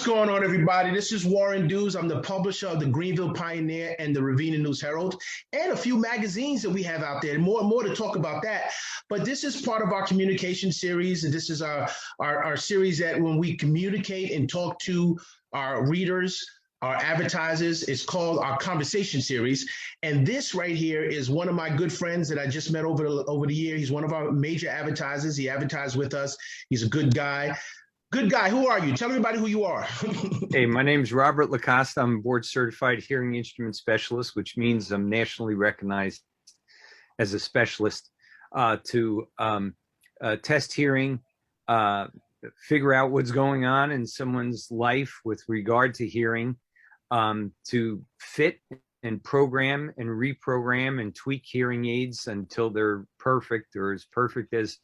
going on, everybody? This is Warren Dews. I'm the publisher of the Greenville Pioneer and the Ravenna News Herald, and a few magazines that we have out there. More and more to talk about that. But this is part of our communication series, and this is our series that when we communicate and talk to our readers, our advertisers, it's called our conversation series. And this right here is one of my good friends that I just met over the year. He's one of our major advertisers. He advertised with us. He's a good guy. Good guy. Who are you? Tell everybody who you are. Hey, my name is Robert Lacoste. I'm a board certified hearing instrument specialist, which means I'm nationally recognized as a specialist to test hearing, figure out what's going on in someone's life with regard to hearing, to fit and program and reprogram and tweak hearing aids until they're perfect or as perfect as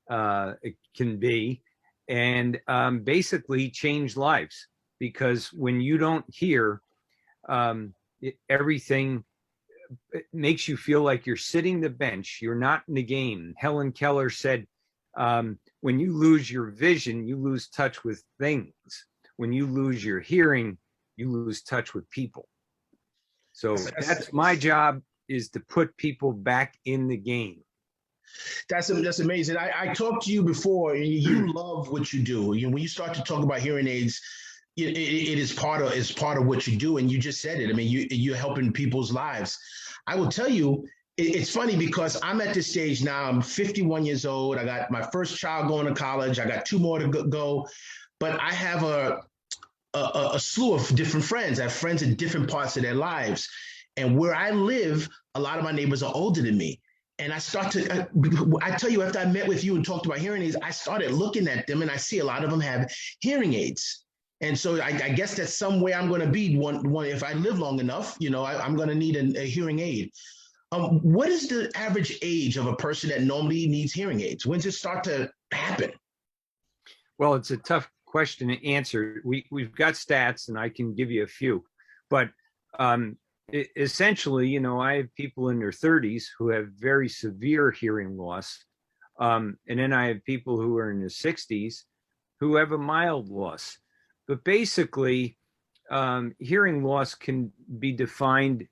it can be. And basically change lives, because when you don't hear, everything makes you feel like you're sitting the bench. You're not in the game. Helen Keller said, when you lose your vision, you lose touch with things. When you lose your hearing, you lose touch with people. So that's my job, is to put people back in the game. That's amazing. I talked to you before, and you love what you do. When you start to talk about hearing aids, it is part of what you do, and you just said it. I mean, you're helping people's lives. I will tell you, it's funny because I'm at this stage now. I'm 51 years old. I got my first child going to college. I got two more to go, but I have a slew of different friends. I have friends in different parts of their lives, and where I live, a lot of my neighbors are older than me. And I tell you, after I met with you and talked about hearing aids, I started looking at them, and I see a lot of them have hearing aids. And so I guess that's somewhere I'm going to be one. If I live long enough, I'm going to need a hearing aid. What is the average age of a person that normally needs hearing aids? When does it start to happen? Well, it's a tough question to answer. We've got stats, and I can give you a few, but essentially, I have people in their 30s who have very severe hearing loss. And then I have people who are in their 60s who have a mild loss. But basically, hearing loss can be defined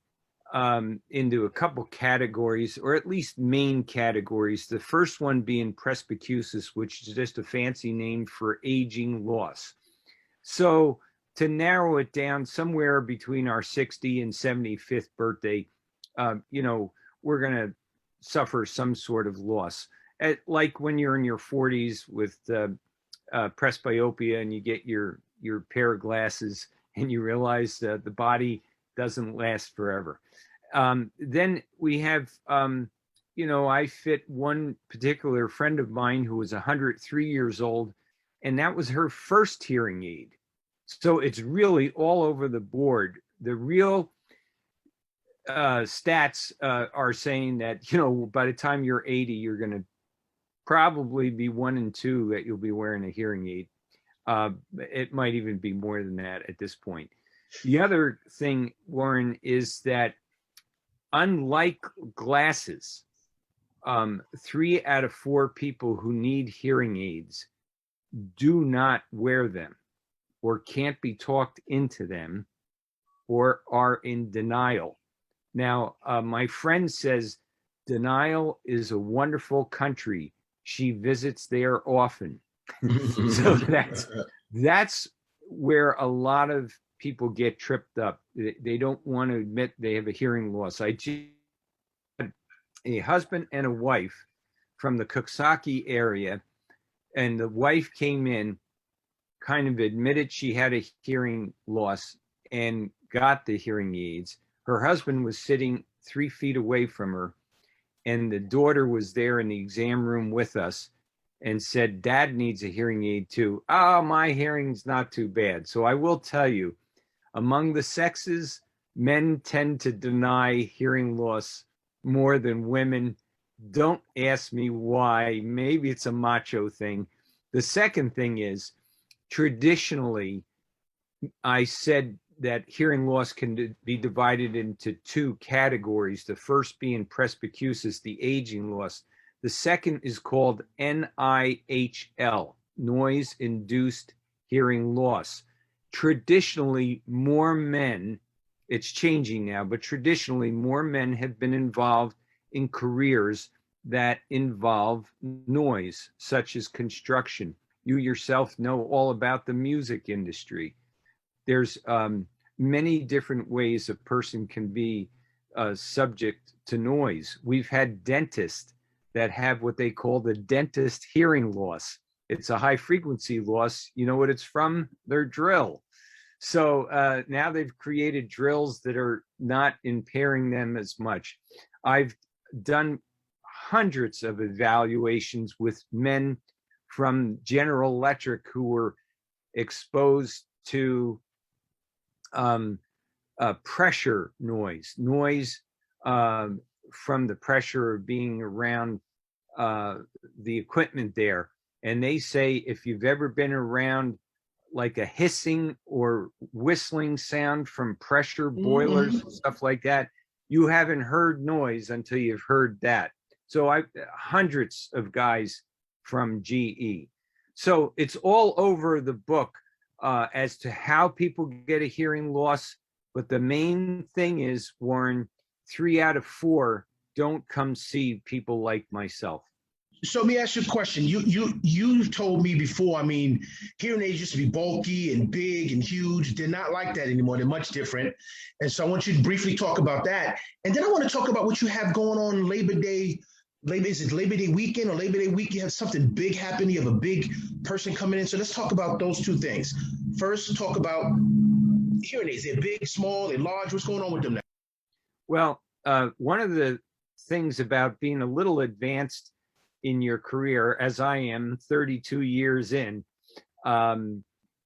into a couple categories, or at least main categories. The first one being presbycusis, which is just a fancy name for aging loss. So to narrow it down, somewhere between our 60th and 75th birthday, we're going to suffer some sort of loss. Like when you're in your 40s with presbyopia, and you get your pair of glasses and you realize that the body doesn't last forever. Then we have, I fit one particular friend of mine who was 103 years old, and that was her first hearing aid. So it's really all over the board. The real stats are saying that, by the time you're 80, you're going to probably be 1 in 2 that you'll be wearing a hearing aid. It might even be more than that at this point. The other thing, Warren, is that unlike glasses, 3 out of 4 people who need hearing aids do not wear them, or can't be talked into them, or are in denial. Now, my friend says denial is a wonderful country. She visits there often. So that's where a lot of people get tripped up. They don't want to admit they have a hearing loss. I had a husband and a wife from the Coxsackie area, and the wife came in, kind of admitted she had a hearing loss and got the hearing aids. Her husband was sitting 3 feet away from her, and the daughter was there in the exam room with us and said, "Dad needs a hearing aid too." "Oh, my hearing's not too bad." So I will tell you, among the sexes, men tend to deny hearing loss more than women. Don't ask me why. Maybe it's a macho thing. The second thing is, traditionally, I said that hearing loss can be divided into 2 categories. The first being presbycusis, the aging loss. The second is called NIHL, noise-induced hearing loss. traditionally more men, it's changing now, but traditionally more men have been involved in careers that involve noise, such as construction. You yourself know all about the music industry. There's many different ways a person can be subject to noise. We've had dentists that have what they call the dentist hearing loss. It's a high frequency loss. You know what it's from? Their drill. So now they've created drills that are not impairing them as much. I've done hundreds of evaluations with men from General Electric who were exposed to pressure noise from the pressure of being around the equipment there. And they say if you've ever been around like a hissing or whistling sound from pressure boilers and stuff like that, you haven't heard noise until you've heard that. So I've hundreds of guys from GE. So it's all over the book as to how people get a hearing loss. But the main thing is, Warren, 3 out of 4 don't come see people like myself. So let me ask you a question. You've told me before, I mean, hearing aids used to be bulky and big and huge. They're not like that anymore. They're much different. And so I want you to briefly talk about that. And then I want to talk about what you have going on Labor Day. Is it Labor Day weekend or Labor Day week? You have something big happening. You have a big person coming in. So let's talk about those two things. First, talk about hearing aids. They're big, small, they're large. What's going on with them now? Well, one of the things about being a little advanced in your career, as I am 32 years in,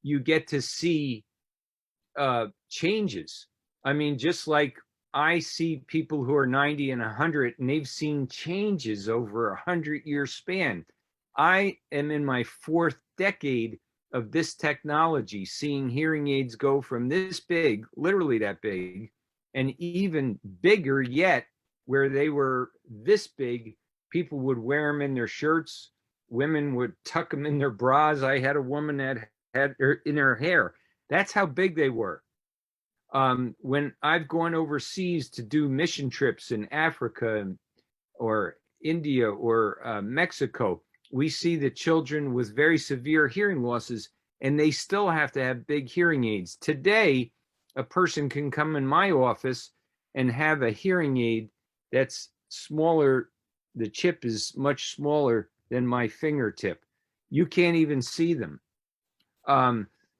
you get to see changes. I mean, just like I see people who are 90 and 100 and they've seen changes over a 100-year span. I am in my 4th decade of this technology, seeing hearing aids go from this big, literally that big, and even bigger yet, where they were this big. People would wear them in their shirts. Women would tuck them in their bras. I had a woman that had in her hair. That's how big they were. When I've gone overseas to do mission trips in Africa or India or Mexico, we see the children with very severe hearing losses, and they still have to have big hearing aids. Today, a person can come in my office and have a hearing aid that's smaller. The chip is much smaller than my fingertip. You can't even see them.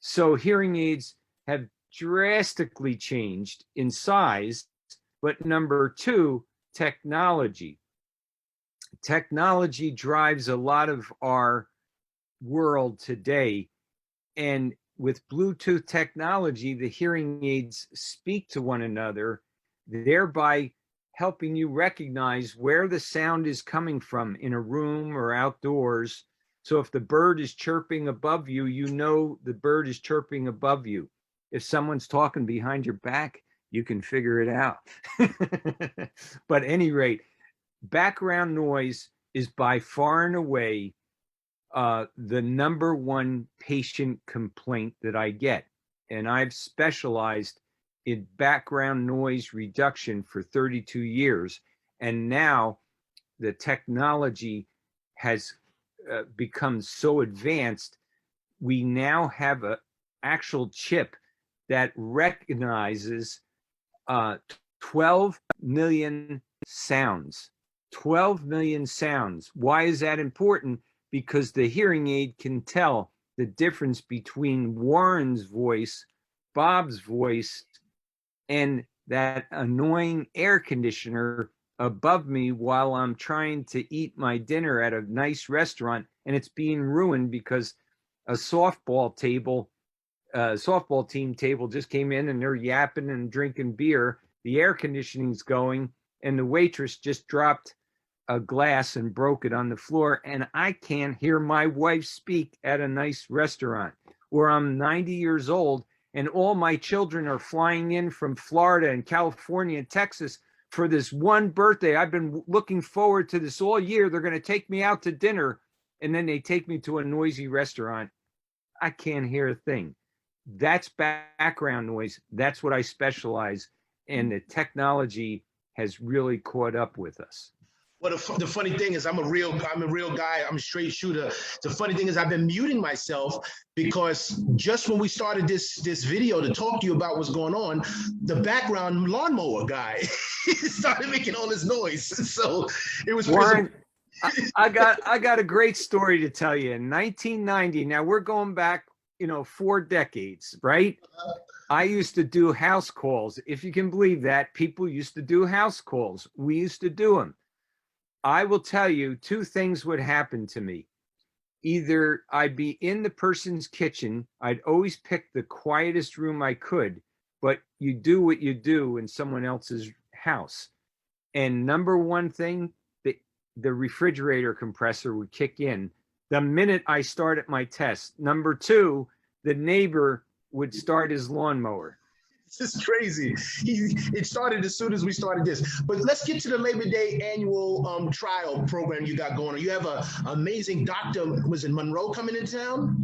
So hearing aids have drastically changed in size. But number 2, technology. Technology drives a lot of our world today. And with Bluetooth technology, the hearing aids speak to one another, thereby helping you recognize where the sound is coming from in a room or outdoors. So if the bird is chirping above you, you know the bird is chirping above you. If someone's talking behind your back, you can figure it out. But at any rate, background noise is by far and away the number 1 patient complaint that I get. And I've specialized in background noise reduction for 32 years. And now the technology has become so advanced, we now have an actual chip that recognizes 12 million sounds. 12 million sounds. Why is that important? Because the hearing aid can tell the difference between Warren's voice, Bob's voice, and that annoying air conditioner above me while I'm trying to eat my dinner at a nice restaurant, and it's being ruined because a softball team table just came in and they're yapping and drinking beer. The air conditioning's going, and the waitress just dropped a glass and broke it on the floor, and I can't hear my wife speak at a nice restaurant. Or I'm 90 years old and all my children are flying in from Florida and California and Texas for this one birthday. I've been looking forward to this all year. They're going to take me out to dinner, and then they take me to a noisy restaurant. I can't hear a thing. That's background noise. That's what I specialize in. The technology has really caught up with us. Well, the funny thing is, I'm a real guy. I'm a straight shooter. The funny thing is, I've been muting myself because just when we started this video to talk to you about what's going on, the background lawnmower guy started making all this noise. So it was Warren, I got a great story to tell you. In 1990, now we're going back, 4 decades, right? I used to do house calls. If you can believe that, people used to do house calls. We used to do them. I will tell you, 2 things would happen to me. Either I'd be in the person's kitchen. I'd always pick the quietest room I could, but you do what you do in someone else's house. And number one thing, the refrigerator compressor would kick in the minute I started my test. Number 2, the neighbor would start his lawnmower. This is crazy. It started as soon as we started this. But let's get to the Labor Day annual trial program you got going on. You have an amazing doctor, was it Monroe, coming into town?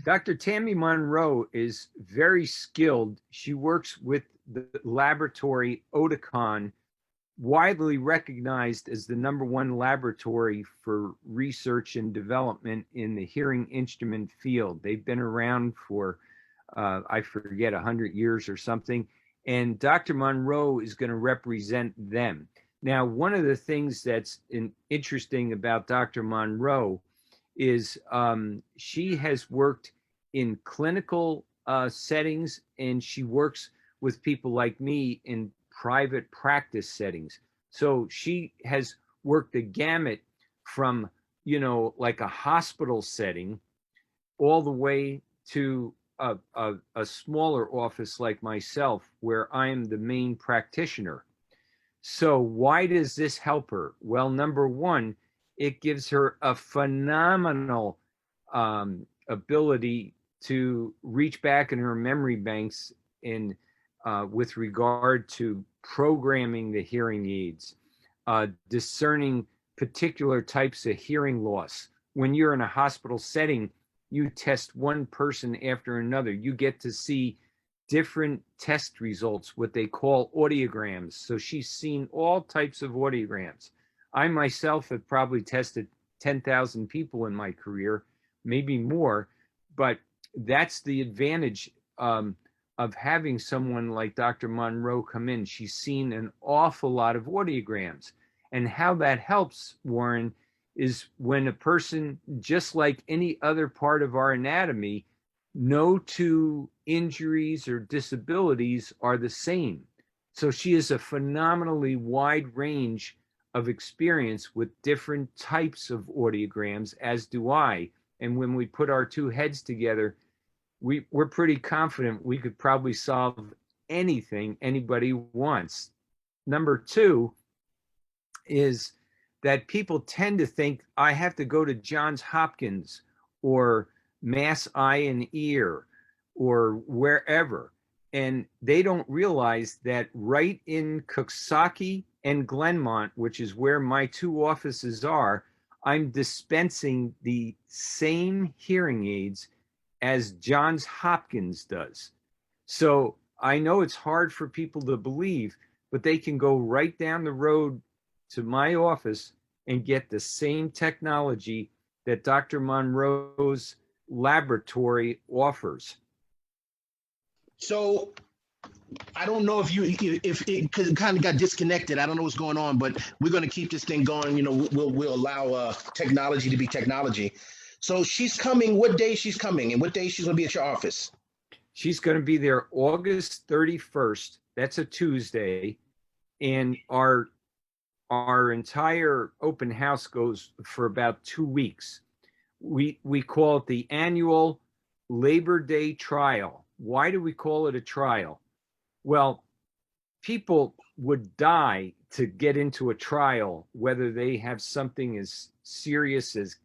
Dr. Tammy Monroe is very skilled. She works with the laboratory Oticon, widely recognized as the #1 laboratory for research and development in the hearing instrument field. They've been around for I forget, 100 years or something. And Dr. Monroe is going to represent them. Now, one of the things that's interesting about Dr. Monroe is she has worked in clinical settings, and she works with people like me in private practice settings. So she has worked the gamut from, like a hospital setting all the way to a smaller office like myself, where I am the main practitioner. So why does this help her? Well, number one, it gives her a phenomenal ability to reach back in her memory banks in with regard to programming the hearing aids, discerning particular types of hearing loss. When you're in a hospital setting, you test one person after another. You get to see different test results, what they call audiograms. So she's seen all types of audiograms. I myself have probably tested 10,000 people in my career, maybe more, but that's the advantage of having someone like Dr. Monroe come in. She's seen an awful lot of audiograms. And how that helps, Warren, is when a person, just like any other part of our anatomy, no 2 injuries or disabilities are the same. So she has a phenomenally wide range of experience with different types of audiograms, as do I. And when we put our 2 heads together, we're pretty confident we could probably solve anything anybody wants. Number 2 is that people tend to think I have to go to Johns Hopkins or Mass Eye and Ear or wherever. And they don't realize that right in Coxsackie and Glenmont, which is where my 2 offices are, I'm dispensing the same hearing aids as Johns Hopkins does. So I know it's hard for people to believe, but they can go right down the road to my office and get the same technology that Dr. Monroe's laboratory offers. So I don't know if it kind of got disconnected. I don't know what's going on, but we're going to keep this thing going. We'll allow technology to be technology. So she's coming. What day she's coming, and what day she's going to be at your office? She's going to be there August 31st. That's a Tuesday, and our entire open house goes for about 2 weeks. We call it the annual Labor Day trial. Why do we call it a trial? Well, people would die to get into a trial, whether they have something as serious as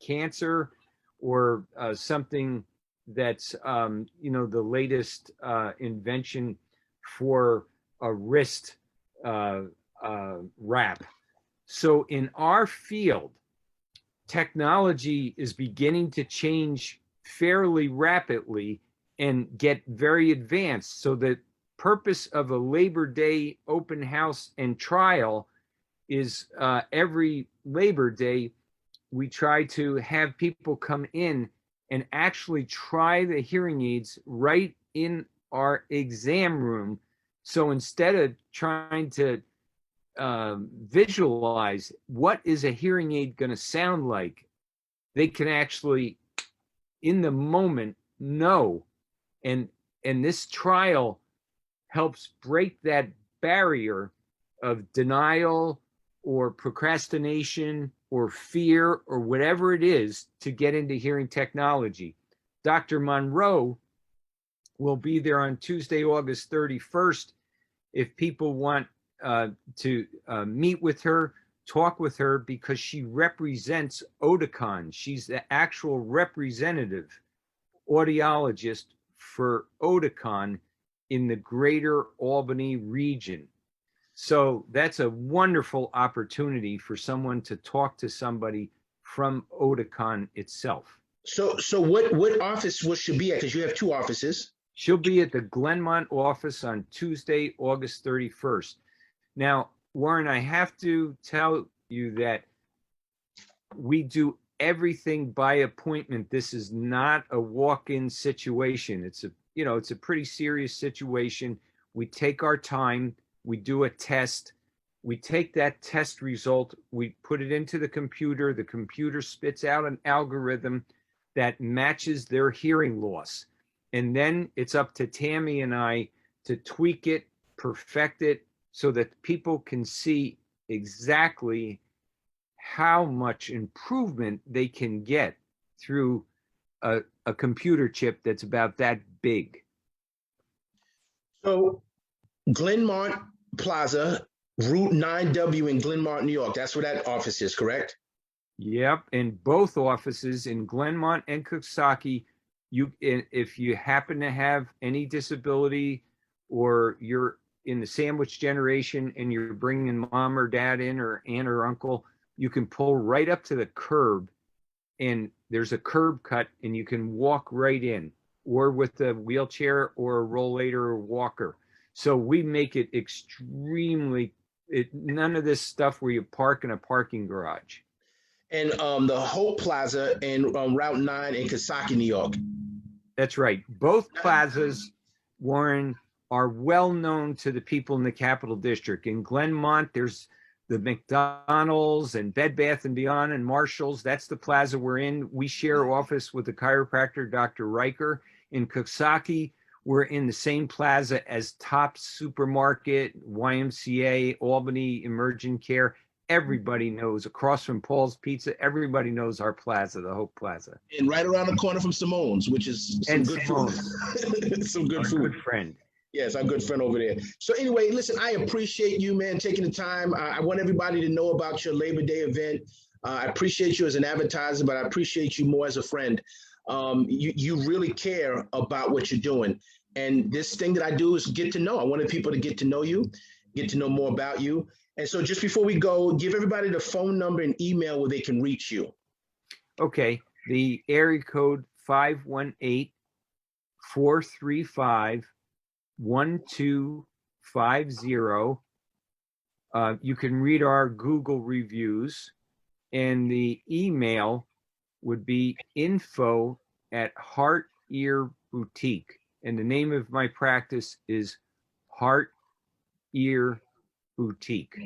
cancer or something that's the latest invention for a wrist wrap. So in our field, technology is beginning to change fairly rapidly, and get very advanced. So the purpose of a Labor Day open house and trial is every Labor Day, we try to have people come in and actually try the hearing aids right in our exam room. So instead of trying to visualize what is a hearing aid going to sound like, they can actually, in the moment, know. And this trial helps break that barrier of denial or procrastination or fear or whatever it is to get into hearing technology. Dr. Monroe will be there on Tuesday, August 31st. If people want to meet with her, talk with her, because she represents Oticon. She's the actual representative audiologist for Oticon in the greater Albany region. So that's a wonderful opportunity for someone to talk to somebody from Oticon itself. So what office will she be at? Because you have two offices. She'll be at the Glenmont office on Tuesday, August 31st. Now, Warren, I have to tell you that we do everything by appointment. This is not a walk-in situation. It's a pretty serious situation. We take our time. We do a test. We take that test result. We put it into the computer. The computer spits out an algorithm that matches their hearing loss. And then it's up to Tammy and I to tweak it, perfect it, so that people can see exactly how much improvement they can get through a computer chip that's about that big. So Glenmont Plaza, Route 9W in Glenmont, New York. That's where that office is, correct? Yep, in both offices in Glenmont and Coxsackie, if you happen to have any disability or you're in the sandwich generation and you're bringing mom or dad in or aunt or uncle, you can pull right up to the curb and there's a curb cut and you can walk right in, or with a wheelchair or a rollator or walker. So we make it extremely, none of this stuff where you park in a parking garage. And the Hope Plaza in Route 9 in Coxsackie, New York. That's right. Both plazas, Warren, are well known to the people in the Capital District. In Glenmont, there's the McDonald's and Bed Bath & Beyond and Marshall's. That's the plaza we're in. We share office with the chiropractor, Dr. Riker. In Coxsackie, we're in the same plaza as Tops Supermarket, YMCA, Albany Emergent Care. Everybody knows, across from Paul's Pizza, everybody knows our plaza, the Hope Plaza. And right around the corner from Simone's, which is some good food. Some good food. Good friend. Yes, our good friend over there. So anyway, listen, I appreciate you, man, taking the time. I want everybody to know about your Labor Day event. I appreciate you as an advertiser, but I appreciate you more as a friend. You really care about what you're doing. And this thing that I do is get to know. I wanted people to get to know you, get to know more about you. And so just before we go, give everybody the phone number and email where they can reach you. Okay. The area code 518-435-1250. You can read our Google reviews, and the email would be info@Heart Ear Boutique. And the name of my practice is Heart Ear Boutique.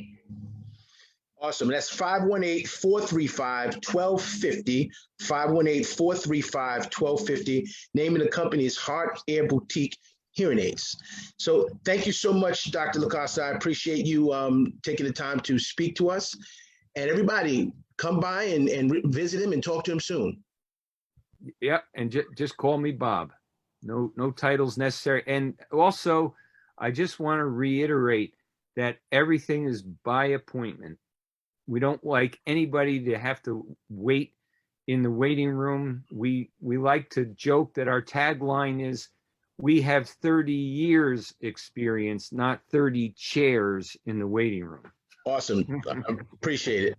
Awesome. That's 518-435-1250. 518-435-1250. Name of the company is Heart Ear Boutique Hearing Aids. So thank you so much, Dr. LaCosta. I appreciate you taking the time to speak to us. And everybody, come by and visit him and talk to him soon. Yeah, and just call me Bob. No titles necessary. And also, I just want to reiterate that everything is by appointment. We don't like anybody to have to wait in the waiting room. We like to joke that our tagline is, we have 30 years experience, not 30 chairs in the waiting room. Awesome. I appreciate it.